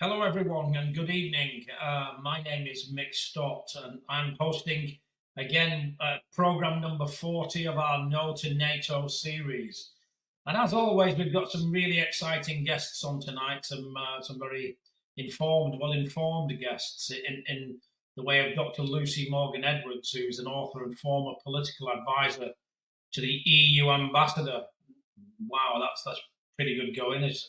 Hello, everyone, and good evening. My name is Mick Stott, and I'm hosting again program number 40 of our No2Nato series. And as always, we've got some really exciting guests on tonight, some very well-informed guests in the way of Dr. Lucy Morgan-Edwards, who's an author and former political advisor to the EU ambassador. Wow, that's pretty good going, as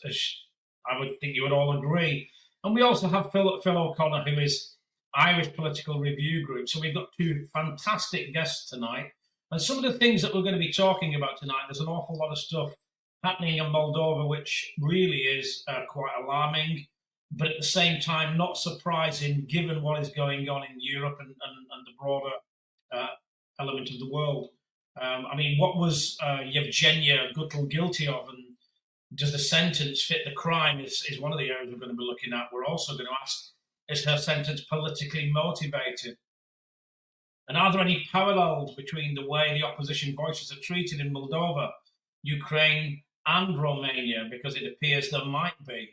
I would think you would all agree. And we also have Phil O'Connor, who is Irish Political Review Group. So we've got two fantastic guests tonight. And some of the things that we're going to be talking about tonight, there's an awful lot of stuff happening in Moldova, which really is quite alarming, but at the same time, not surprising given what is going on in Europe and the broader element of the world. I mean, what was Evghenia Guțul guilty of, and does the sentence fit the crime is one of the areas we're going to be looking at. We're also going to ask, is her sentence politically motivated? And are there any parallels between the way the opposition voices are treated in Moldova, Ukraine, and Romania? Because it appears there might be.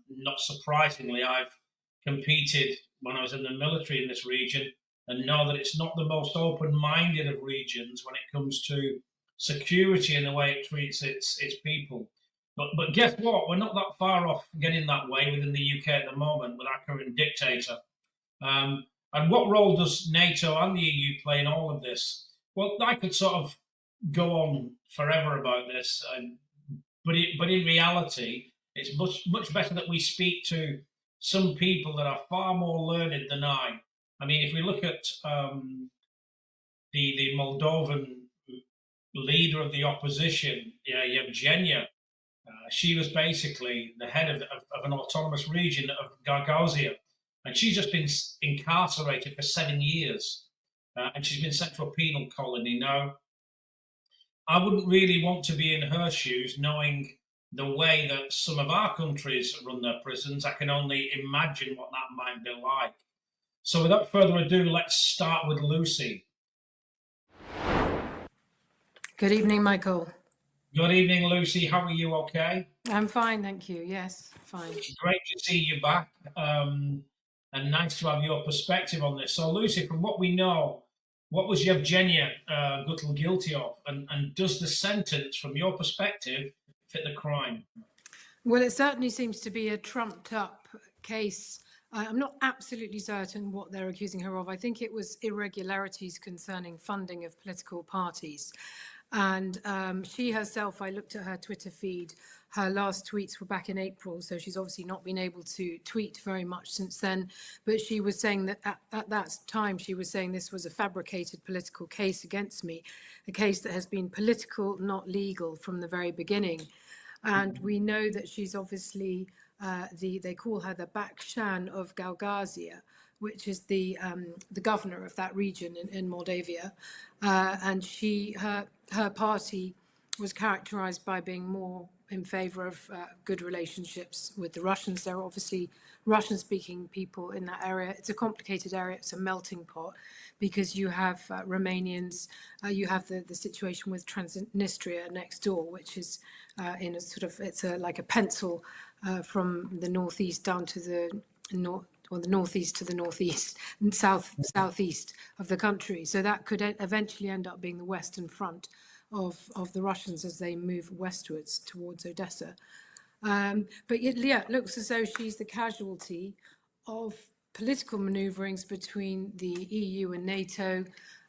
Not surprisingly, I've competed when I was in the military in this region and know that it's not the most open-minded of regions when it comes to security and the way it treats its people. But guess what? We're not that far off getting that way within the UK at the moment with our current dictator. And what role does NATO and the EU play in all of this? Well, I could sort of go on forever about this, but in reality, it's much better that we speak to some people that are far more learned than I. I mean, if we look at the Moldovan leader of the opposition, Evghenia, she was basically the head of an autonomous region of Gagauzia, and she's just been incarcerated for 7 years, and she's been sent to a penal colony. Now, I wouldn't really want to be in her shoes, knowing the way that some of our countries run their prisons. I can only imagine what that might be like. So without further ado, let's start with Lucy. Good evening, Michael. Good evening, Lucy. How are you? Okay? I'm fine, thank you. Yes, fine. It's great to see you back, and nice to have your perspective on this. So, Lucy, from what we know, what was Evghenia Guțul guilty of, and does the sentence, from your perspective, fit the crime? Well, it certainly seems to be a trumped-up case. I'm not absolutely certain what they're accusing her of. I think it was irregularities concerning funding of political parties. And she herself, I looked at her Twitter feed, her last tweets were back in April, so she's obviously not been able to tweet very much since then. But she was saying that at that time, she was saying this was a fabricated political case against me, a case that has been political, not legal from the very beginning. And we know that she's obviously, they call her the Bakshan of Gagauzia, which is the governor of that region in Moldova. And her party was characterized by being more in favor of good relationships with the Russians. There are obviously Russian-speaking people in that area. It's a complicated area. It's a melting pot because you have Romanians, you have the situation with Transnistria next door, which is in a sort of, it's like a pencil from the northeast down to the north, or the northeast to the northeast and southeast of the country. So that could eventually end up being the western front of the Russians as they move westwards towards Odessa. But yeah, it looks as though she's the casualty of political maneuverings between the EU and NATO,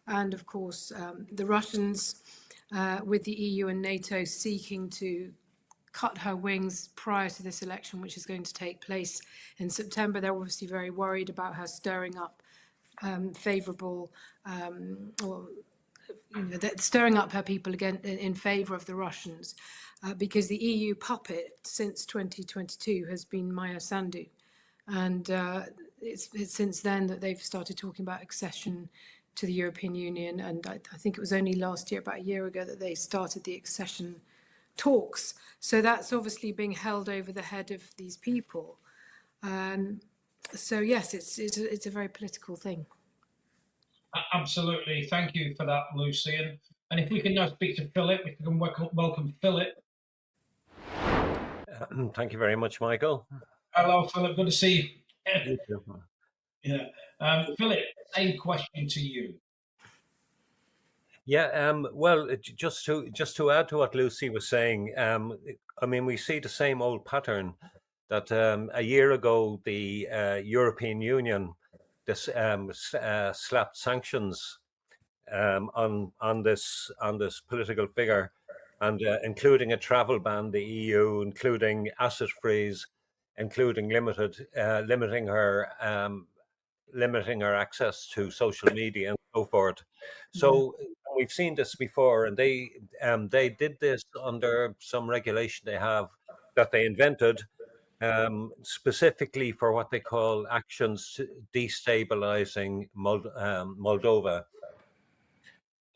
and of course the Russians, with the EU and NATO seeking to cut her wings prior to this election, which is going to take place in September. They're obviously very worried about her stirring up favourable, stirring up her people again in favour of the Russians, because the EU puppet since 2022 has been Maya Sandu. And it's since then that they've started talking about accession to the European Union. And I think it was only last year, about a year ago, that they started the accession talks. So that's obviously being held over the head of these people. So yes, it's a very political thing. Absolutely. Thank you for that, Lucy. And if we can now speak to Philip, if we can welcome Philip. Thank you very much, Michael. Hello, Philip. Good to see you. You too. Yeah. Philip, same question to you. Yeah, well, just to add to what Lucy was saying, I mean, we see the same old pattern that a year ago the European Union slapped sanctions on this political figure, and including a travel ban, the EU, including asset freeze, including limiting her access to social media and so forth. So we've seen this before, and they did this under some regulation they have that they invented specifically for what they call actions destabilizing Moldova.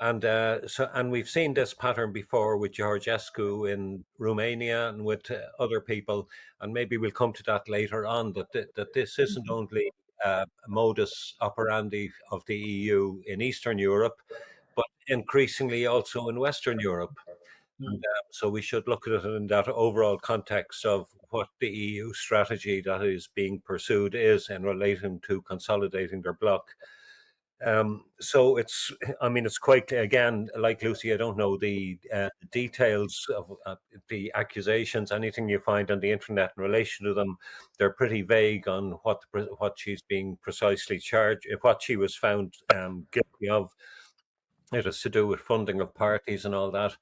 And we've seen this pattern before with Georgescu in Romania and with other people, and maybe we'll come to that later on. That this isn't only a modus operandi of the EU in Eastern Europe, but increasingly also in Western Europe. And, so we should look at it in that overall context of what the EU strategy that is being pursued is in relation to consolidating their bloc. So it's quite, again, like Lucy, I don't know the details of the accusations, anything you find on the internet in relation to them. They're pretty vague on what she's being precisely charged, what she was found guilty of. It has to do with funding of parties and all that.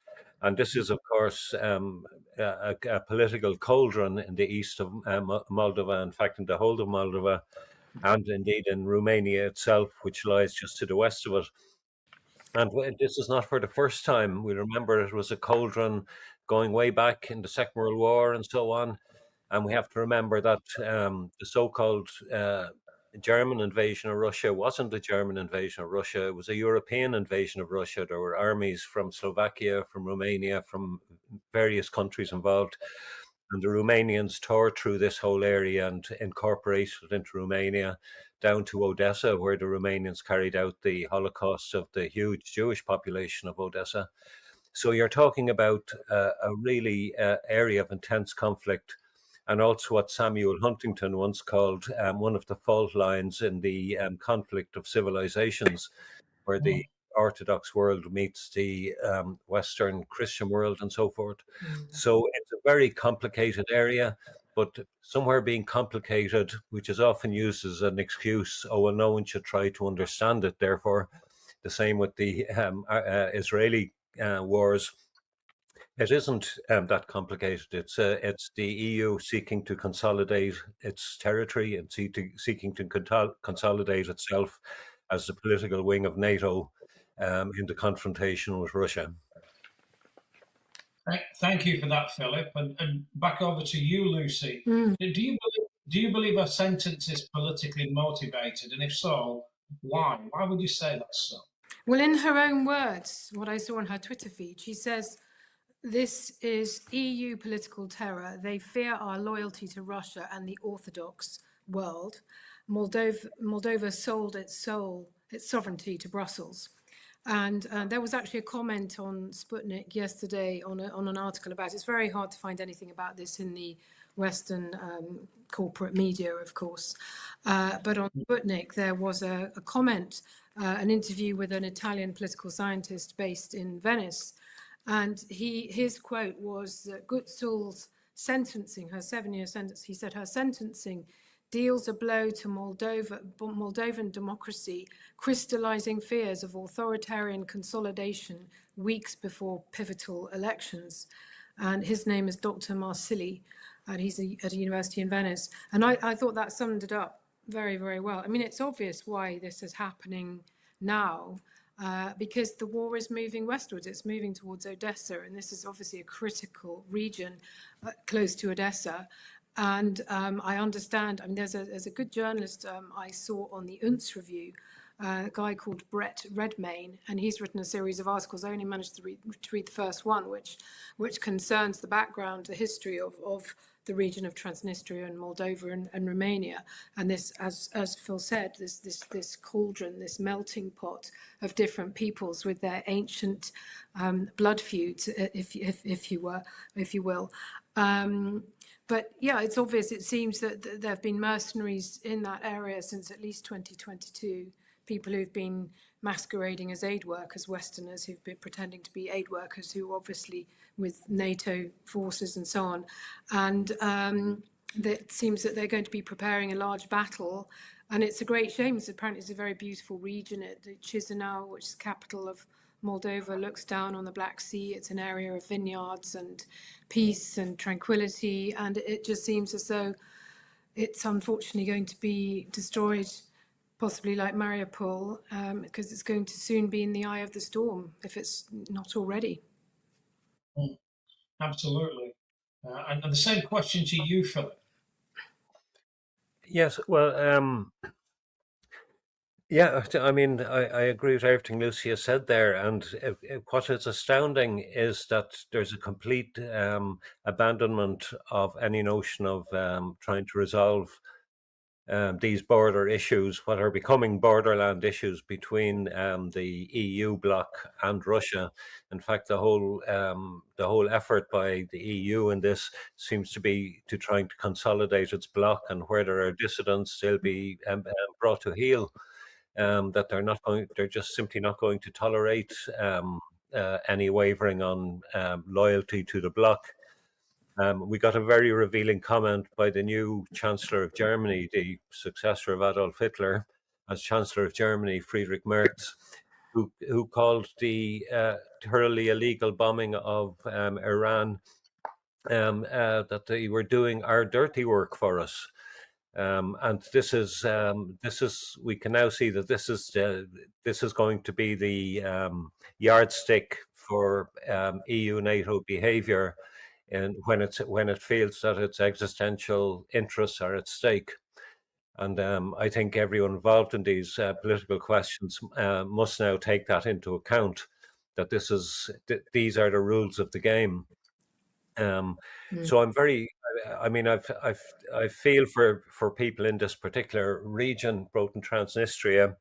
And this is, of course, a political cauldron in the east of Moldova, in fact, in the whole of Moldova, and indeed in Romania itself, which lies just to the west of it. And this is not for the first time. We remember it was a cauldron going way back in the Second World War and so on. And we have to remember that the so-called German invasion of Russia wasn't a German invasion of Russia. It was a European invasion of Russia. There were armies from Slovakia, from Romania, from various countries involved. And the Romanians tore through this whole area and incorporated it into Romania down to Odessa, where the Romanians carried out the Holocaust of the huge Jewish population of Odessa. So you're talking about a really area of intense conflict, and also what Samuel Huntington once called one of the fault lines in the conflict of civilizations, where the Orthodox world meets the Western Christian world and so forth. So it's a very complicated area, but somewhere being complicated, which is often used as an excuse, oh, well, no one should try to understand it. Therefore, the same with the Israeli wars. It isn't that complicated. It's the EU seeking to consolidate its territory and seeking to consolidate itself as the political wing of NATO in the confrontation with Russia. Thank you for that, Philip. And back over to you, Lucy. Do you believe her sentence is politically motivated? And if so, why? Why would you say that's so? Well, in her own words, what I saw on her Twitter feed, she says, this is EU political terror. They fear our loyalty to Russia and the Orthodox world. Moldova sold its sovereignty to Brussels. And there was actually a comment on Sputnik yesterday on an article about it. It's very hard to find anything about this in the Western corporate media, of course. But on Sputnik, there was a comment, an interview with an Italian political scientist based in Venice. And his quote was that Guțul's sentencing, her 7-year sentence, he said her sentencing deals a blow to Moldovan democracy, crystallizing fears of authoritarian consolidation weeks before pivotal elections. And his name is Dr. Marsili, and he's at a university in Venice. And I thought that summed it up very, very well. I mean, it's obvious why this is happening now, because the war is moving westwards. It's moving towards Odessa, and this is obviously a critical region close to Odessa. And I understand, I mean, there's a good journalist I saw on the UNS review, a guy called Brett Redmayne, and he's written a series of articles. I only managed to read the first one, which concerns the background, the history of the region of Transnistria and Moldova and Romania. And this, as Phil said, this cauldron, this melting pot of different peoples with their ancient blood feuds, if you will. But yeah, it's obvious. It seems that there have been mercenaries in that area since at least 2022, people who've been masquerading as aid workers, Westerners who've been pretending to be aid workers, who obviously with NATO forces and so on. And it seems that they're going to be preparing a large battle. And it's a great shame. Apparently it's a very beautiful region. Chisinau, which is the capital of Moldova, looks down on the Black Sea. It's an area of vineyards and peace and tranquility. And it just seems as though it's unfortunately going to be destroyed, possibly like Mariupol, because it's going to soon be in the eye of the storm, if it's not already. Absolutely. And the same question to you, Philip. Yes, well, yeah, I mean, I agree with everything Lucia said there. And what is astounding is that there's a complete abandonment of any notion of trying to resolve these border issues, what are becoming borderland issues between the EU bloc and Russia. In fact, the whole effort by the EU in this seems to be to trying to consolidate its bloc, and where there are dissidents, they'll be brought to heel. That they're just simply not going to tolerate any wavering on loyalty to the bloc. We got a very revealing comment by the new Chancellor of Germany, the successor of Adolf Hitler as Chancellor of Germany, Friedrich Merz, who called the thoroughly illegal bombing of Iran that they were doing our dirty work for us. And this is we can now see that this is going to be the yardstick for EU NATO behaviour, and when it feels that its existential interests are at stake. And I think everyone involved in these political questions must now take that into account, that these are the rules of the game. So I'm very, I mean, I feel for people in this particular region, both in Transnistria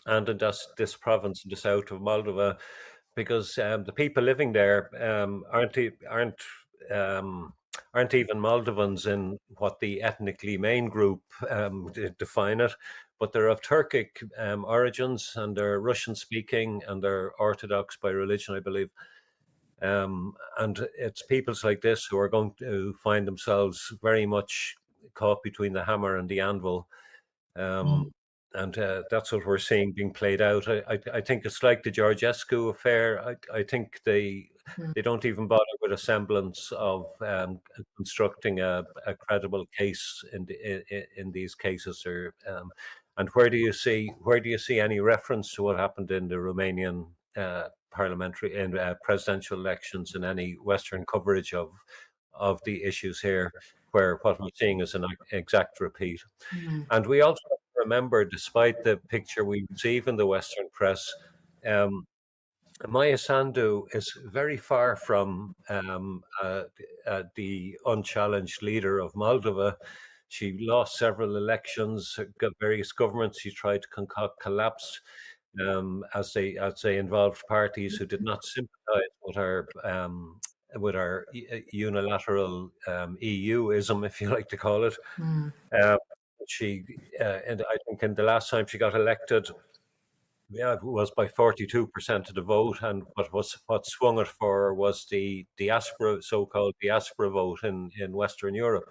and in this province in the south of Moldova, because the people living there aren't even Moldovans in what the ethnically main group define it, but they're of Turkic origins, and they're Russian speaking, and they're Orthodox by religion, I believe. And it's peoples like this who are going to find themselves very much caught between the hammer and the anvil. And that's what we're seeing being played out. I think it's like the Georgescu affair. I think they don't even bother with a semblance of constructing a credible case in these cases. And where do you see any reference to what happened in the Romanian parliamentary and presidential elections in any Western coverage of the issues here, where what we're seeing is an exact repeat? And we also have to remember, despite the picture we receive in the Western press, Maya Sandu is very far from the unchallenged leader of Moldova. She lost several elections, various governments she tried to concoct collapsed as they involved parties who did not sympathise with our unilateral EUism, if you like to call it. She, and I think in the last time she got elected, it was by 42% of the vote, and what swung it for her was the diaspora, so-called diaspora vote in Western Europe.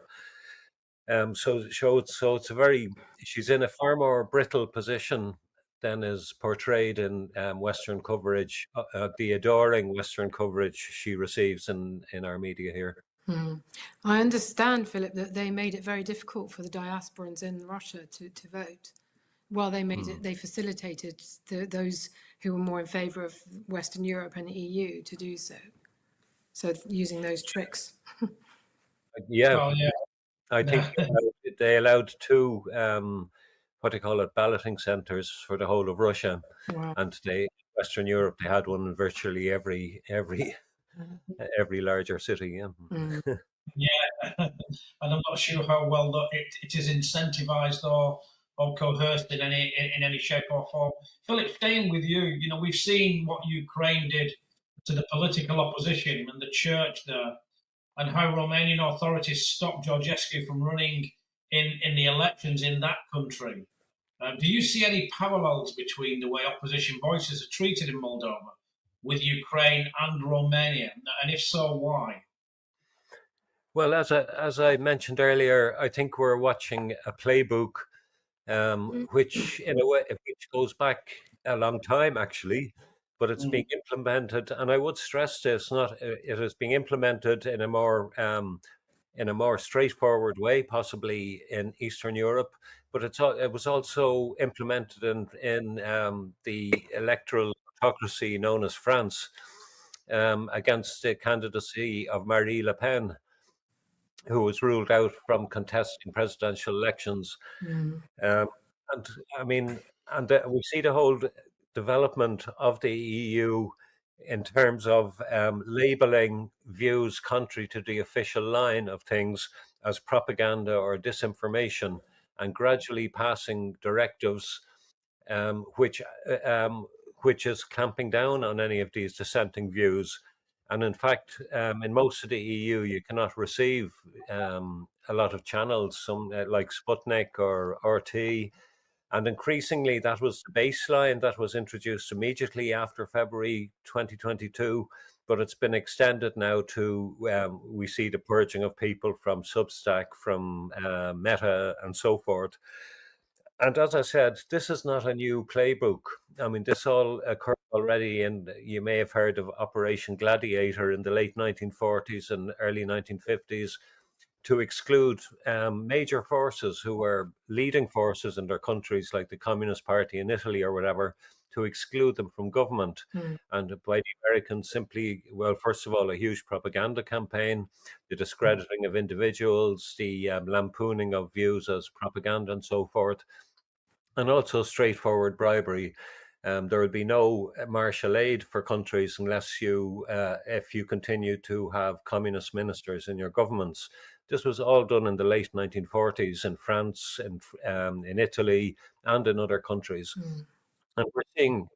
So it's she's in a far more brittle position than is portrayed in Western coverage, the adoring Western coverage she receives in our media here. I understand, Philip, that they made it very difficult for the diasporans in Russia to vote. Well, they facilitated those who were more in favour of Western Europe and the EU to do so. So using those tricks. Yeah. Well, yeah. I think they allowed two, what do you call it, balloting centres for the whole of Russia. Wow. And Western Europe, they had one in virtually every larger city. Yeah. Yeah, and I'm not sure how well it is incentivised or coerced in any shape or form. Philip, staying with you, we've seen what Ukraine did to the political opposition and the church there. and how Romanian authorities stopped Georgescu from running in the elections in that country. Do you see any parallels between the way opposition voices are treated in Moldova with Ukraine and Romania? And if so, why? Well, as I mentioned earlier, I think we're watching a playbook, which in a way which goes back a long time actually, but it's being implemented. And I would stress this: not it is being implemented in a more straightforward way, possibly in Eastern Europe, but it was also implemented in the electoral autocracy known as France, against the candidacy of Marie Le Pen, who was ruled out from contesting presidential elections. Um, and I mean, we see the whole development of the EU in terms of labeling views contrary to the official line of things as propaganda or disinformation, and gradually passing directives which is clamping down on any of these dissenting views. And in fact, in most of the EU, you cannot receive a lot of channels, some like Sputnik or RT. And increasingly, that was the baseline that was introduced immediately after February 2022. But it's been extended now to, we see the purging of people from Substack, from Meta, and so forth. And as I said, this is not a new playbook. I mean, this all occurred already, and you may have heard of Operation Gladiator in the late 1940s and early 1950s, to exclude major forces who were leading forces in their countries, like the Communist Party in Italy or whatever, to exclude them from government. And by the Americans simply, well, first of all, a huge propaganda campaign, the discrediting of individuals, the lampooning of views as propaganda and so forth, and also straightforward bribery. There will be no martial aid for countries unless if you continue to have communist ministers in your governments. This was all done in the late 1940s in France, in Italy, and in other countries. And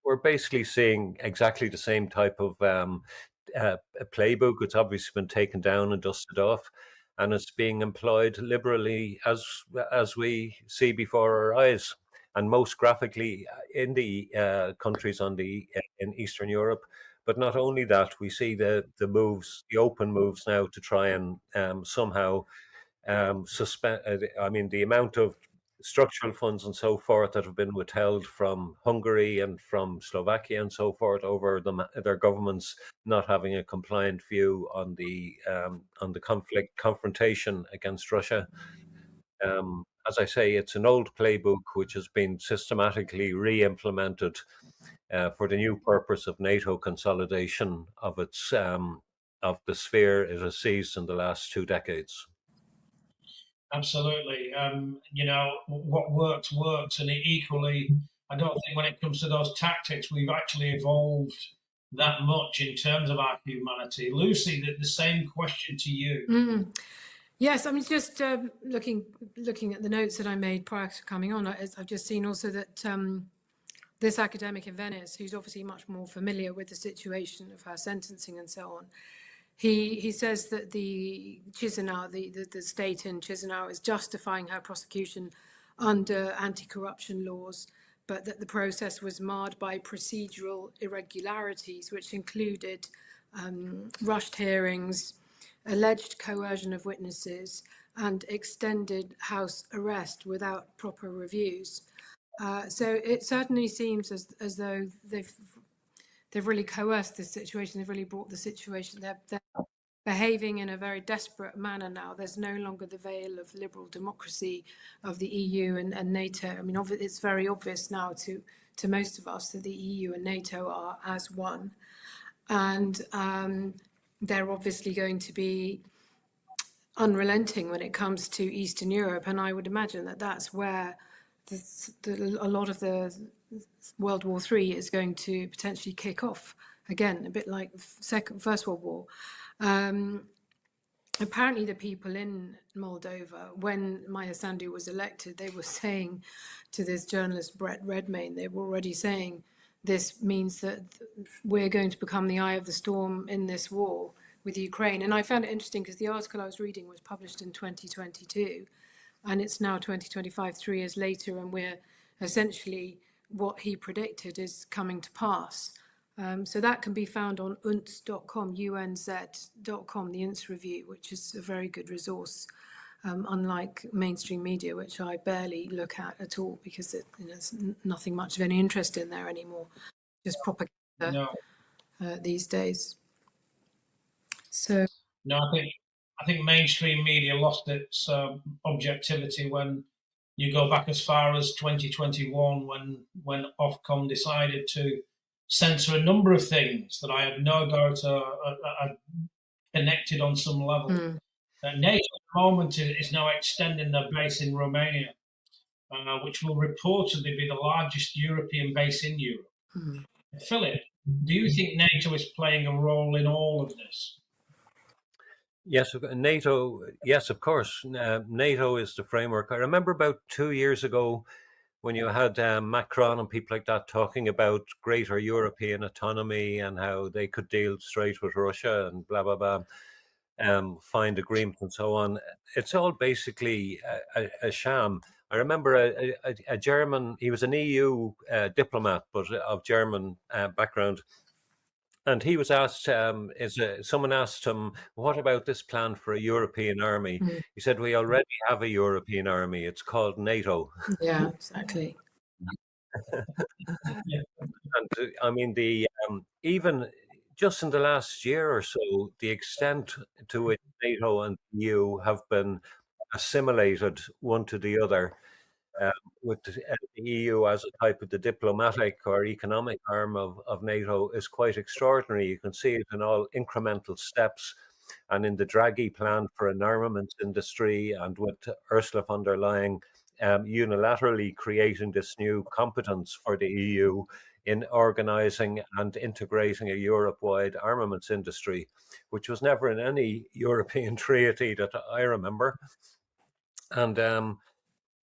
we're basically seeing exactly the same type of playbook. It's obviously been taken down and dusted off, and it's being employed liberally as we see before our eyes, and most graphically in the countries in Eastern Europe. But not only that, we see the moves, the open moves now to try and somehow suspend. I mean, the amount of structural funds and so forth that have been withheld from Hungary and from Slovakia and so forth over their governments not having a compliant view on the confrontation against Russia. As I say, it's an old playbook which has been systematically re-implemented for the new purpose of NATO consolidation of the sphere it has seized in the last 2 decades. Absolutely. What works, and equally, I don't think when it comes to those tactics, we've actually evolved that much in terms of our humanity. Lucy, the same question to you. Yes, I mean, just looking at the notes that I made prior to coming on, I've just seen also that this academic in Venice, who's obviously much more familiar with the situation of her sentencing and so on, he says that the Chisinau, the state in Chisinau, is justifying her prosecution under anti-corruption laws, but that the process was marred by procedural irregularities, which included rushed hearings, alleged coercion of witnesses, and extended house arrest without proper reviews. So it certainly seems as though they've really coerced this situation. They've really brought the situation. They're behaving in a very desperate manner now. There's no longer the veil of liberal democracy of the EU and NATO. I mean, it's very obvious now to most of us that the EU and NATO are as one. And they're obviously going to be unrelenting when it comes to Eastern Europe. And I would imagine that that's where a lot of the World War III is going to potentially kick off again, a bit like First World War. Apparently the people in Moldova, when Maya Sandu was elected, they were saying to this journalist, Brett Redmayne, they were already saying, this means that we're going to become the eye of the storm in this war. with Ukraine. And I found it interesting because the article I was reading was published in 2022, and it's now 2025, 3 years later, and we're essentially what he predicted is coming to pass. So that can be found on unz.com, unz.com, the UNZ review, which is a very good resource, unlike mainstream media, which I barely look at all because there's nothing much of any interest in there anymore, just propaganda these days. So no, I think mainstream media lost its objectivity when you go back as far as 2021, when Ofcom decided to censor a number of things that I have no doubt are connected on some level. NATO at the moment is now extending their base in Romania, which will reportedly be the largest European base in Europe. Philip, do you think NATO is playing a role in all of this? Yes, NATO. Yes, of course. NATO is the framework. I remember about 2 years ago when you had Macron and people like that talking about greater European autonomy and how they could deal straight with Russia and blah, blah, blah, find agreements and so on. It's all basically a sham. I remember a German, he was an EU diplomat, but of German background. And he was asked, someone asked him, what about this plan for a European army? He said, we already have a European army. It's called NATO. Yeah, exactly. And I mean, even just in the last year or so, the extent to which NATO and the EU have been assimilated one to the other, with the EU as a type of the diplomatic or economic arm of NATO is quite extraordinary. You can see it in all incremental steps and in the Draghi plan for an armaments industry, and with Ursula von der Leyen unilaterally creating this new competence for the EU in organising and integrating a Europe-wide armaments industry, which was never in any European treaty that I remember. And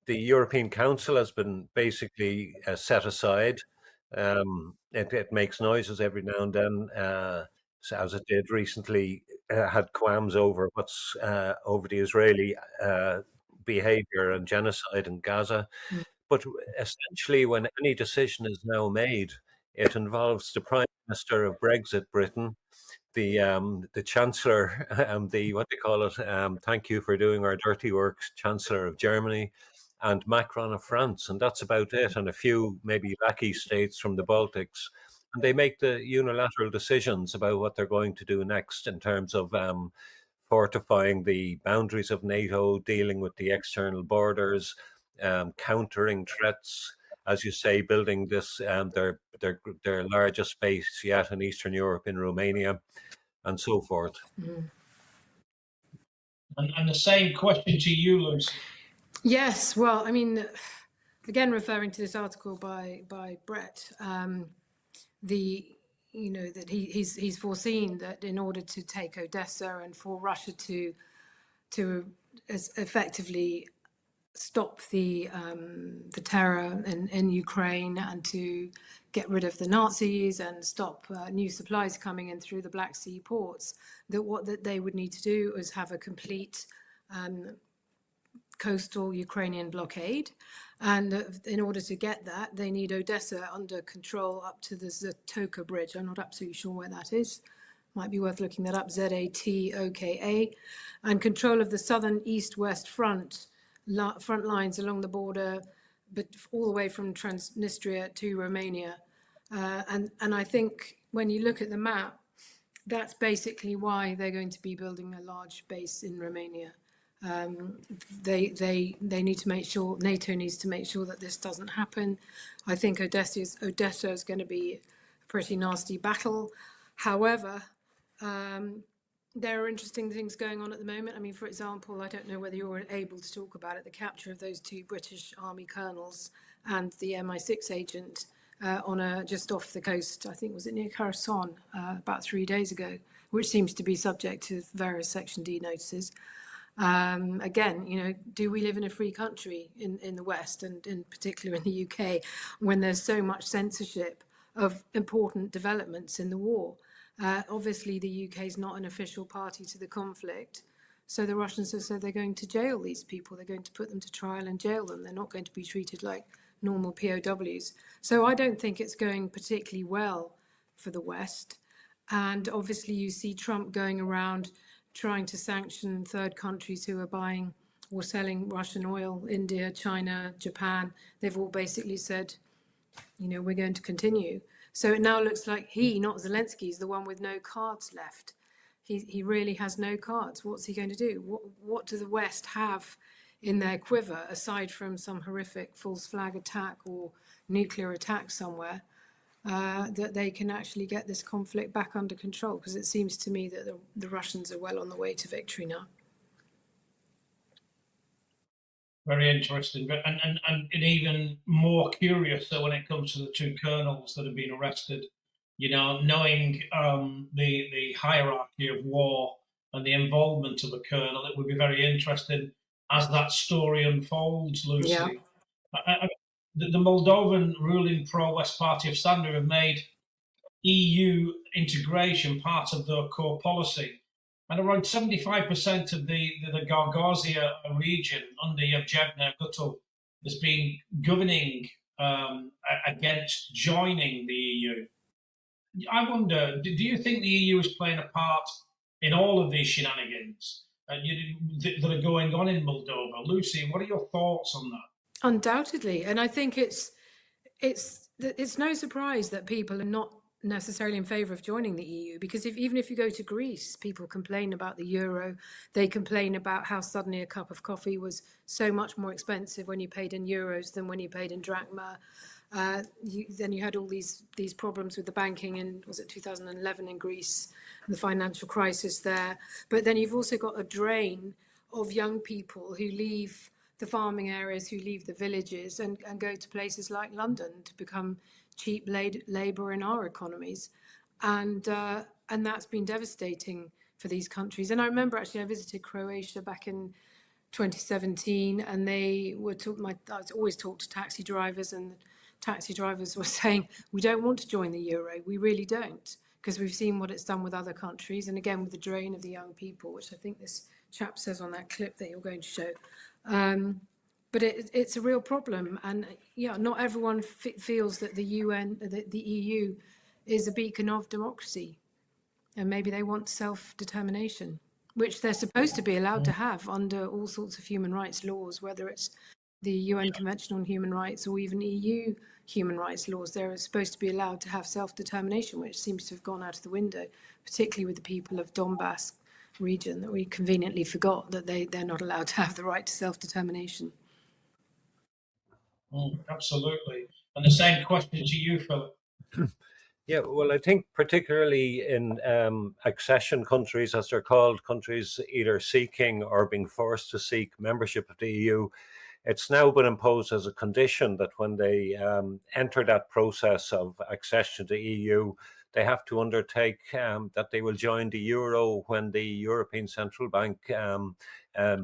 the European Council has been basically set aside. It makes noises every now and then, as it did recently, had qualms over over the Israeli behavior and genocide in Gaza. But essentially, when any decision is now made, it involves the Prime Minister of Brexit Britain, the Chancellor, the what they call it, thank you for doing our dirty work, Chancellor of Germany, and Macron of France, and that's about it, and a few maybe lackey states from the Baltics. And they make the unilateral decisions about what they're going to do next in terms of fortifying the boundaries of NATO, dealing with the external borders, countering threats, as you say, building this their largest base yet in Eastern Europe, in Romania, and so forth. And the same question to you, Lucy. Yes, well, I mean, again, referring to this article by Brett, that he's foreseen that in order to take Odessa and for Russia to effectively stop the terror in Ukraine and to get rid of the Nazis and stop new supplies coming in through the Black Sea ports, that they would need to do is have a complete coastal Ukrainian blockade. And in order to get that, they need Odessa under control up to the Zatoka Bridge. I'm not absolutely sure where that is. Might be worth looking that up, Zatoka. And control of the southern east-west front lines along the border, but all the way from Transnistria to Romania. And I think when you look at the map, that's basically why they're going to be building a large base in Romania. They need to make sure, NATO needs to make sure that this doesn't happen. I think Odessa is going to be a pretty nasty battle. However, there are interesting things going on at the moment. I mean, for example, I don't know whether you're able to talk about it, the capture of those 2 British Army colonels and the MI6 agent just off the coast, I think, was it near Kherson, about 3 days ago, which seems to be subject to various Section D notices. Again, do we live in a free country in the West, and in particular in the UK, when there's so much censorship of important developments in the war? Obviously, the UK is not an official party to the conflict. So the Russians have said they're going to jail these people. They're going to put them to trial and jail them. They're not going to be treated like normal POWs. So I don't think it's going particularly well for the West. And obviously you see Trump going around trying to sanction third countries who are buying or selling Russian oil, India, China, Japan. They've all basically said, you know, we're going to continue. So it now looks like he, not Zelensky, is the one with no cards left. He really has no cards. What's he going to do? What do the West have in their quiver, aside from some horrific false flag attack or nuclear attack somewhere, that they can actually get this conflict back under control? Because it seems to me that the Russians are well on the way to victory now. Very interesting, and even more curious when it comes to the two colonels that have been arrested. You know, knowing the hierarchy of war and the involvement of a colonel, it would be very interesting as that story unfolds, Lucy. Yeah. The Moldovan ruling pro-West Party of Standard have made EU integration part of their core policy. And around 75% of the Gagauzia region under Evghenia Guțul has been governing against joining the EU. I wonder, do you think the EU is playing a part in all of these shenanigans that are going on in Moldova? Lucy, what are your thoughts on that? Undoubtedly. And I think it's no surprise that people are not necessarily in favour of joining the EU, because even if you go to Greece, people complain about the euro. They complain about how suddenly a cup of coffee was so much more expensive when you paid in euros than when you paid in drachma. Then you had all these problems with the banking in, was it 2011 in Greece, and the financial crisis there. But then you've also got a drain of young people who leave the farming areas, who leave the villages and go to places like London to become cheap labour in our economies. And that's been devastating for these countries. And I remember actually I visited Croatia back in 2017, and they were I always talked to taxi drivers, and the taxi drivers were saying, we don't want to join the euro, we really don't, because we've seen what it's done with other countries, and again with the drain of the young people, which I think this chap says on that clip that you're going to show. But it's a real problem, and yeah, not everyone feels that the EU is a beacon of democracy, and maybe they want self-determination, which they're supposed to be allowed to have under all sorts of human rights laws, whether it's the UN Convention on Human Rights or even EU human rights laws. They're supposed to be allowed to have self-determination, which seems to have gone out of the window, particularly with the people of Donbass region, that we conveniently forgot that they're not allowed to have the right to self-determination. Absolutely. And the same question to you, Philip. Yeah, well, I think particularly in accession countries, as they're called, countries either seeking or being forced to seek membership of the EU, it's now been imposed as a condition that when they enter that process of accession to the EU, they have to undertake that they will join the euro when the European Central Bank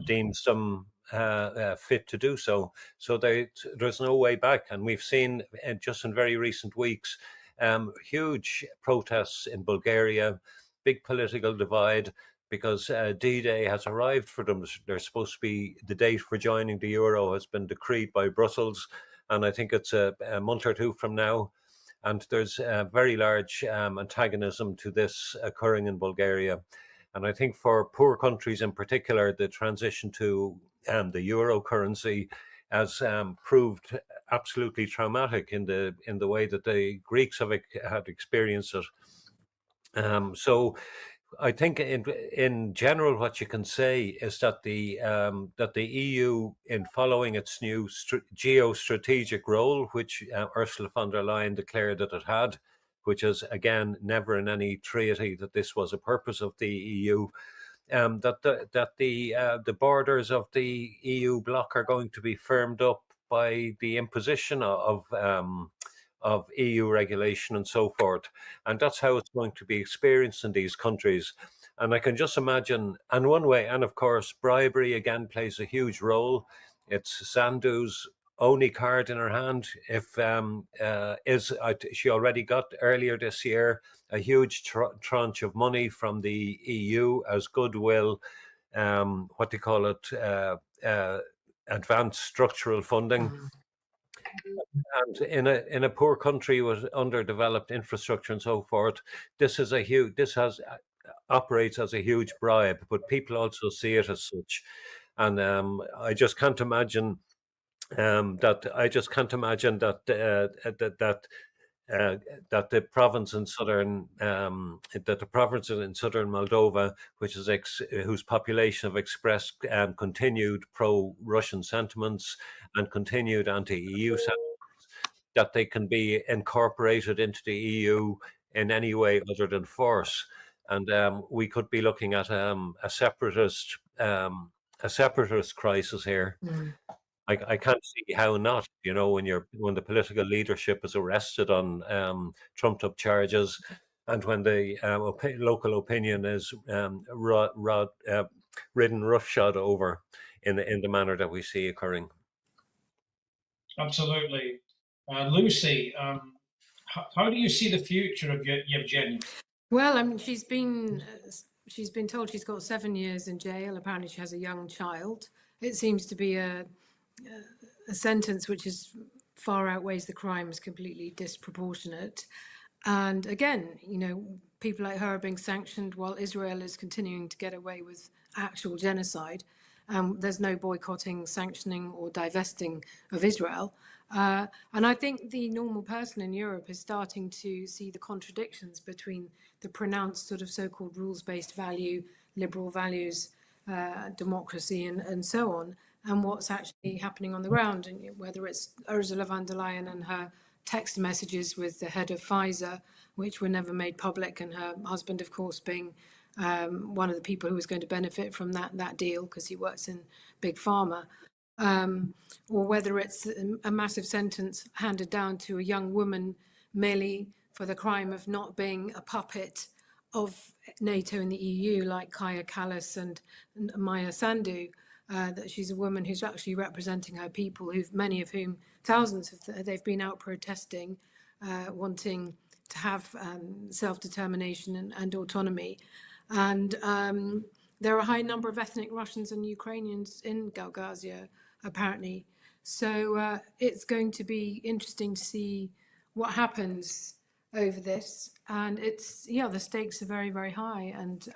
deems them fit to do so. So there's no way back. And we've seen just in very recent weeks, huge protests in Bulgaria, big political divide, because D-Day has arrived for them. They're supposed to be, the date for joining the euro has been decreed by Brussels, and I think it's a month or two from now. And there's a very large antagonism to this occurring in Bulgaria. And I think for poor countries in particular, the transition to the euro currency has proved absolutely traumatic in the way that the Greeks had experienced it. So I think in general, what you can say is that the EU, in following its new geostrategic role, which Ursula von der Leyen declared that it had, which is again never in any treaty that this was a purpose of the EU, that the borders of the EU bloc are going to be firmed up by the imposition of EU regulation and so forth. And that's how it's going to be experienced in these countries. And I can just imagine, and one way, and of course, bribery again plays a huge role. It's Sandu's only card in her hand. If she already got earlier this year a huge tranche of money from the EU as goodwill, what they call it, advanced structural funding. And in a poor country with underdeveloped infrastructure and so forth, this operates as a huge bribe, but people also see it as such. And I just can't imagine that the province in southern Moldova, whose population have expressed continued pro-Russian sentiments and continued anti-EU sentiments, that they can be incorporated into the EU in any way other than force. And we could be looking at a separatist crisis here. I can't see how not. When the political leadership is arrested on trumped up charges, and when the local opinion is ridden roughshod over in the manner that we see occurring. Absolutely. Lucy, how do you see the future of Evghenia? Well, I mean, she's been told she's got 7 years in jail. Apparently, she has a young child. It seems to be a sentence which is far outweighs the crimes, completely disproportionate. And again, people like her are being sanctioned while Israel is continuing to get away with actual genocide. There's no boycotting, sanctioning, or divesting of Israel. And I think the normal person in Europe is starting to see the contradictions between the pronounced sort of so-called rules-based value, liberal values, democracy, and so on, and what's actually happening on the ground, and whether it's Ursula von der Leyen and her text messages with the head of Pfizer, which were never made public, and her husband, of course, being one of the people who was going to benefit from that deal because he works in Big Pharma, or whether it's a massive sentence handed down to a young woman merely for the crime of not being a puppet of NATO and the EU, like Kaya Kallas and Maya Sandu. That she's a woman who's actually representing her people, many of whom, thousands they've been out protesting, wanting to have self-determination and autonomy. And there are a high number of ethnic Russians and Ukrainians in Gagauzia, apparently. So it's going to be interesting to see what happens over this. And the stakes are very, very high. And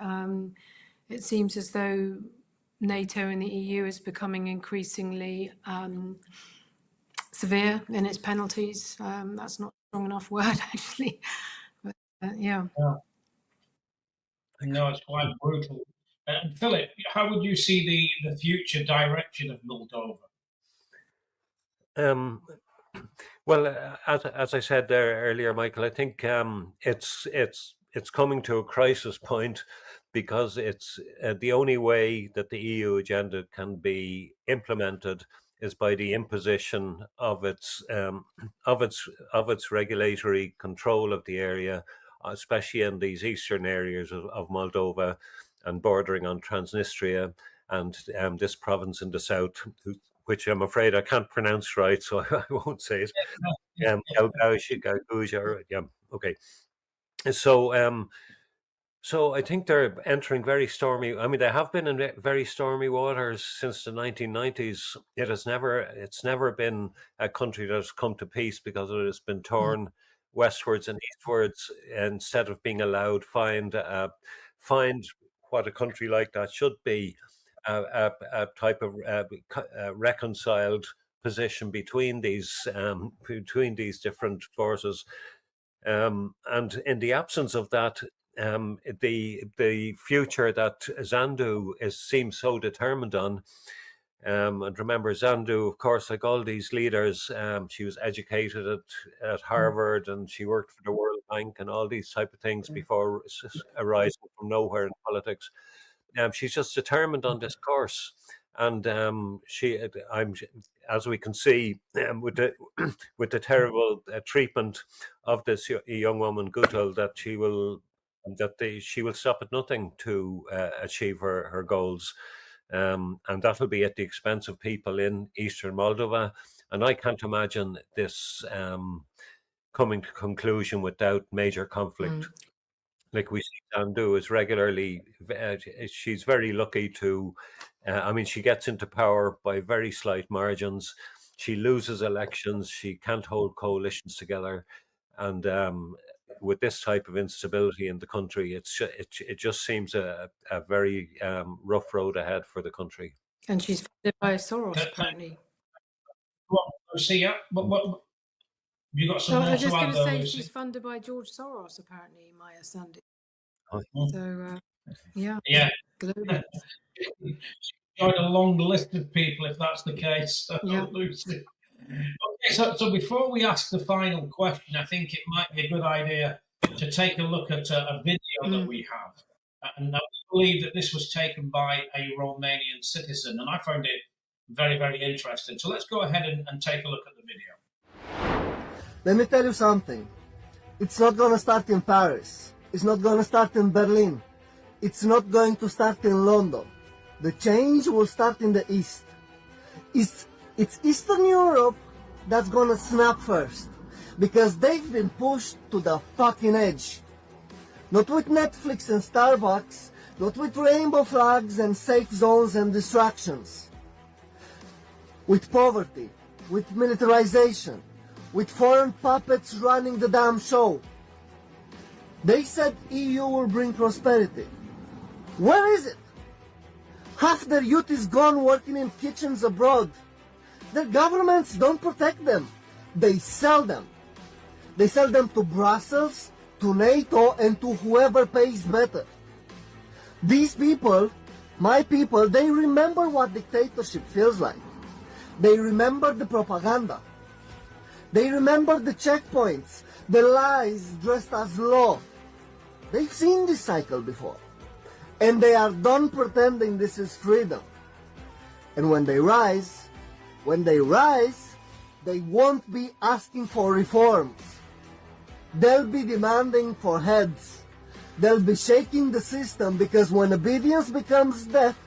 it seems as though NATO and the EU is becoming increasingly severe in its penalties. That's not a strong enough word, actually. But, yeah. No, it's quite brutal. And Philip, how would you see the future direction of Moldova? Well, as I said there earlier, Michael, I think it's coming to a crisis point, because it's the only way that the EU agenda can be implemented is by the imposition of its regulatory control of the area, especially in these eastern areas of Moldova and bordering on Transnistria and this province in the south, which I'm afraid I can't pronounce right, so I won't say it. Gagauzia, yeah, okay. So I think they're entering very stormy. I mean, they have been in very stormy waters since the 1990s. It's never been a country that has come to peace, because it has been torn westwards and eastwards instead of being allowed find what a country like that should be, a type of reconciled position between these different forces. And in the absence of that, the future that Sandu seems so determined on. And remember, Sandu, of course, like all these leaders, she was educated at Harvard, and she worked for the World Bank and all these type of things before arising from nowhere in politics. She's just determined on this course, and as we can see, with the terrible treatment of this young woman Guțul, that she will stop at nothing to achieve her goals, and that'll be at the expense of people in Eastern Moldova, And I can't imagine this coming to conclusion without major conflict. Like we see Sandu is regularly, she's very lucky to, I mean, she gets into power by very slight margins. She loses elections. She can't hold coalitions together. And with this type of instability in the country, it just seems a very rough road ahead for the country. And she's funded by Soros, apparently. Well, Lucy, yeah, what you got some So I more was to just add going to there, say Lucy? she's funded by George Soros, apparently, Maya Sandu. Oh. So, yeah. Yeah. Global. Quite a long list of people, if that's the case, Yeah. Lucy. Okay, so before we ask the final question, I think it might be a good idea to take a look at a video that we have. And I believe that this was taken by a Romanian citizen, and I found it very, very interesting. So let's go ahead and take a look at the video. Let me tell you something. It's not going to start in Paris. It's not going to start in Berlin. It's not going to start in London. The change will start in the East. It's Eastern Europe that's going to snap first, because they've been pushed to the fucking edge. Not with Netflix and Starbucks, not with rainbow flags and safe zones and distractions. With poverty, with militarization, with foreign puppets running the damn show. They said EU will bring prosperity. Where is it? Half their youth is gone working in kitchens abroad. Their governments don't protect them. They sell them. They sell them to Brussels, to NATO, and to whoever pays better. These people, my people, they remember what dictatorship feels like. They remember the propaganda. They remember the checkpoints, the lies dressed as law. They've seen this cycle before. And they are done pretending this is freedom. And when they rise, they won't be asking for reforms. They'll be demanding for heads. They'll be shaking the system, because when obedience becomes death,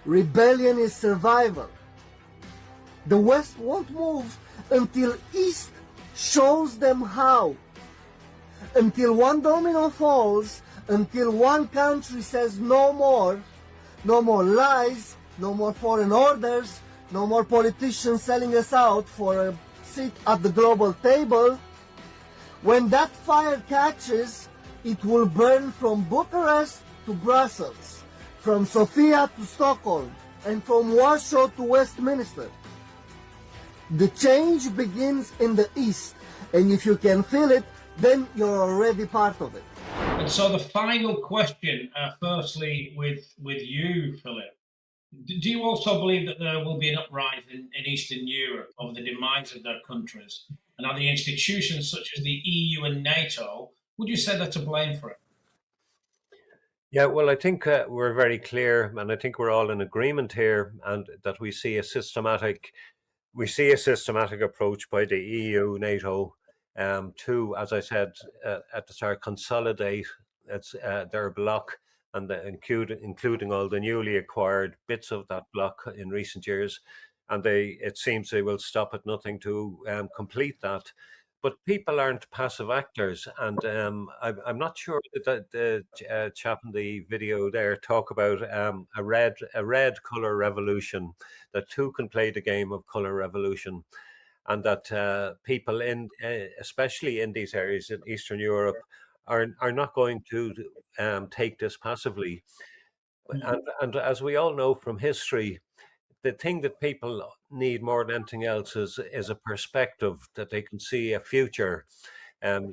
rebellion is survival. The West won't move until East shows them how. Until one domino falls, until one country says no more lies, no more foreign orders, no more politicians selling us out for a seat at the global table. When that fire catches, it will burn from Bucharest to Brussels, from Sofia to Stockholm, and from Warsaw to Westminster. The change begins in the East, and if you can feel it, then you're already part of it. And so the final question, firstly, with you, Philip, do you also believe that there will be an uprising in Eastern Europe over the demise of their countries? And are the institutions such as the EU and NATO, would you say they're to blame for it? Yeah, well, I think we're very clear, and I think we're all in agreement here, and that we see a systematic approach by the EU, NATO, to, as I said at the start, consolidate their bloc, and including all the newly acquired bits of that bloc in recent years. And it seems they will stop at nothing to complete that. But people aren't passive actors, and I'm not sure that the chap in the video there talk about a red color revolution, that two can play the game of color revolution, and that people especially in these areas in Eastern Europe, are not going to take this passively. And as we all know from history, the thing that people need more than anything else is a perspective, that they can see a future.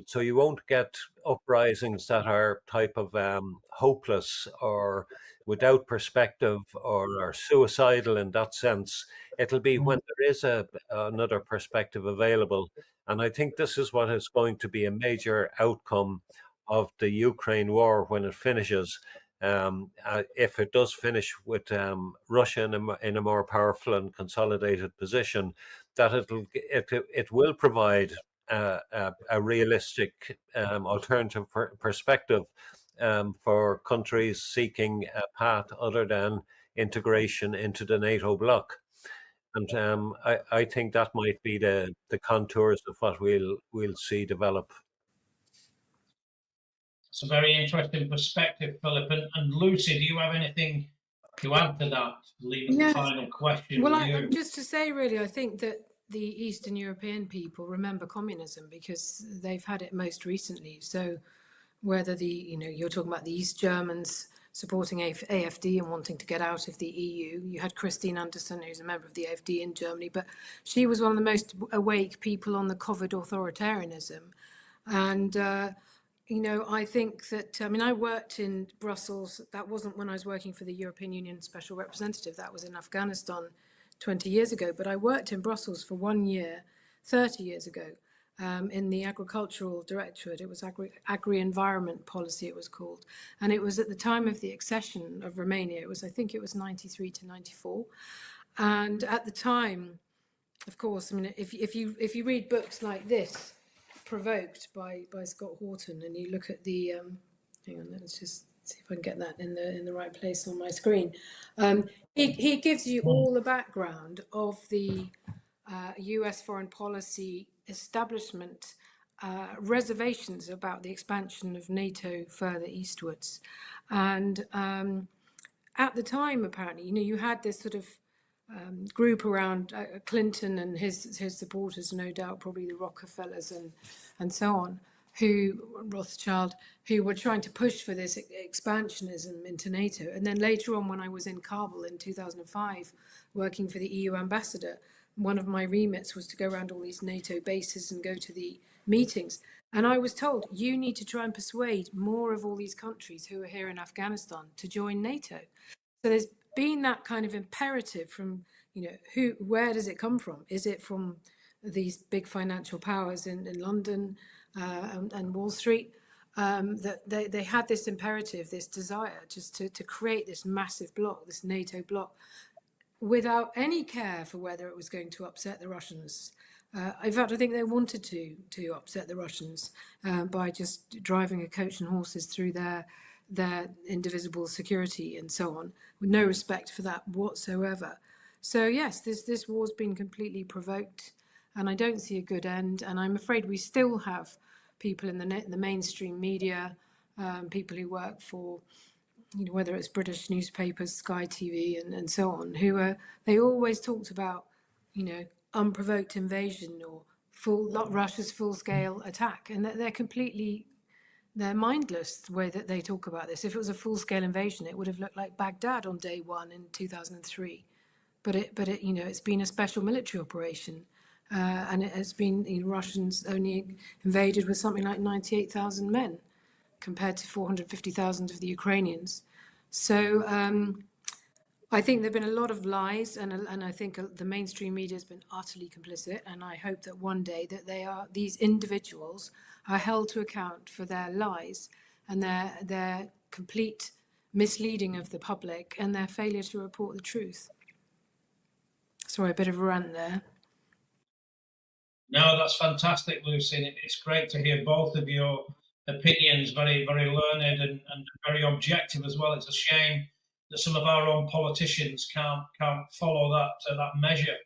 So you won't get uprisings that are type of hopeless or without perspective or are suicidal in that sense. It'll be when there is another perspective available. And I think this is what is going to be a major outcome of the Ukraine war when it finishes. If it does finish with Russia in a more powerful and consolidated position, that it will provide a realistic alternative perspective for countries seeking a path other than integration into the NATO bloc. And I think that might be the contours of what we'll see develop. It's a very interesting perspective, Philip. And Lucy, do you have anything to add to that? Leaving the final question with you. Just to say, really, I think that the Eastern European people remember communism because they've had it most recently. So whether you're talking about the East Germans supporting AFD and wanting to get out of the EU. You had Christine Anderson, who's a member of the AFD in Germany, but she was one of the most awake people on the COVID authoritarianism. And, I think that, I worked in Brussels. That wasn't when I was working for the European Union Special Representative. That was in Afghanistan 20 years ago. But I worked in Brussels for 1 year, 30 years ago. In the agricultural directorate. It was agri-environment policy, it was called. And it was at the time of the accession of Romania. I think it was 93 to 94. And at the time, of course, if you read books like this, Provoked by Scott Horton, and you look at the, hang on, let's just see if I can get that in the right place on my screen. He gives you all the background of the US foreign policy establishment reservations about the expansion of NATO further eastwards. And at the time, apparently, you had this sort of group around Clinton and his supporters, no doubt, probably the Rockefellers and so on, Rothschild, who were trying to push for this expansionism into NATO. And then later on, when I was in Kabul in 2005, working for the EU ambassador, one of my remits was to go around all these NATO bases and go to the meetings. And I was told, you need to try and persuade more of all these countries who are here in Afghanistan to join NATO. So there's been that kind of imperative from, where does it come from? Is it from these big financial powers in London and Wall Street? That they had this imperative, this desire just to create this massive bloc, this NATO bloc, without any care for whether it was going to upset the Russians. In fact, I think they wanted to upset the Russians by just driving a coach and horses through their indivisible security and so on, with no respect for that whatsoever. So yes, this war's been completely provoked, and I don't see a good end. And I'm afraid we still have people in the mainstream media, people who work for, whether it's British newspapers, Sky TV, and so on, they always talked about, unprovoked invasion or Russia's full-scale attack, and they're mindless the way that they talk about this. If it was a full-scale invasion, it would have looked like Baghdad on day one in 2003, but it's been a special military operation, and it has been Russians only invaded with something like 98,000 men, compared to 450,000 of the Ukrainians. So I think there've been a lot of lies, and I think the mainstream media has been utterly complicit. And I hope that one day that these individuals are held to account for their lies and their complete misleading of the public and their failure to report the truth. Sorry, a bit of a rant there. No, that's fantastic, Lucy. And it's great to hear both of your opinions, very, very learned and very objective as well. It's a shame that some of our own politicians can't follow that measure.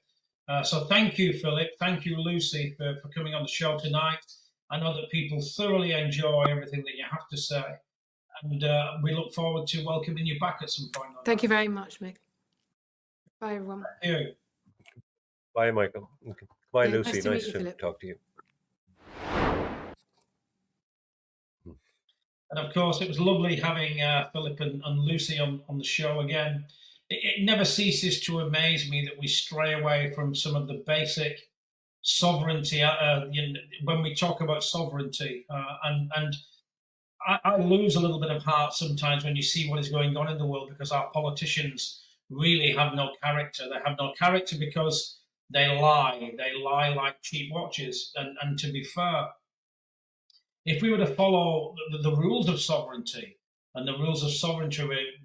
So thank you, Philip. Thank you, Lucy, for coming on the show tonight. I know that people thoroughly enjoy everything that you have to say, and we look forward to welcoming you back at some point. Thank you very much, Mick. Bye, everyone. Thank you. Bye, Michael. Bye, Lucy. Nice to talk to you. And of course, it was lovely having Philip and Lucy on the show again. It never ceases to amaze me that we stray away from some of the basic sovereignty when we talk about sovereignty. And I lose a little bit of heart sometimes when you see what is going on in the world, because our politicians really have no character. They have no character because they lie. They lie like cheap watches. And to be fair, if we were to follow the rules of sovereignty, and the rules of sovereignty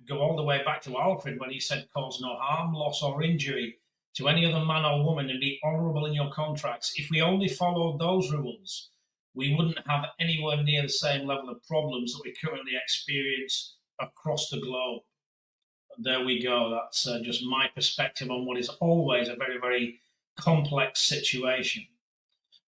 go all the way back to Alfred when he said, cause no harm, loss or injury to any other man or woman and be honourable in your contracts. If we only followed those rules, we wouldn't have anywhere near the same level of problems that we currently experience across the globe. there we go. That's just my perspective on what is always a very, very complex situation.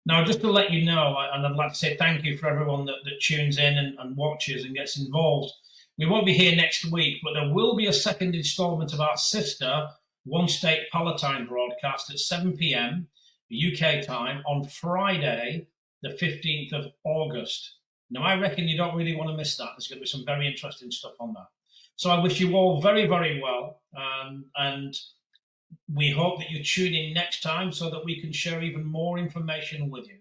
Now, just to let you know, and I'd like to say thank you for everyone that tunes in and watches and gets involved. We won't be here next week, but there will be a second instalment of our sister One State Palatine broadcast at 7 p.m. UK time on Friday, the 15th of August. Now, I reckon you don't really want to miss that. There's going to be some very interesting stuff on that. So I wish you all very, very well. And we hope that you tune in next time so that we can share even more information with you.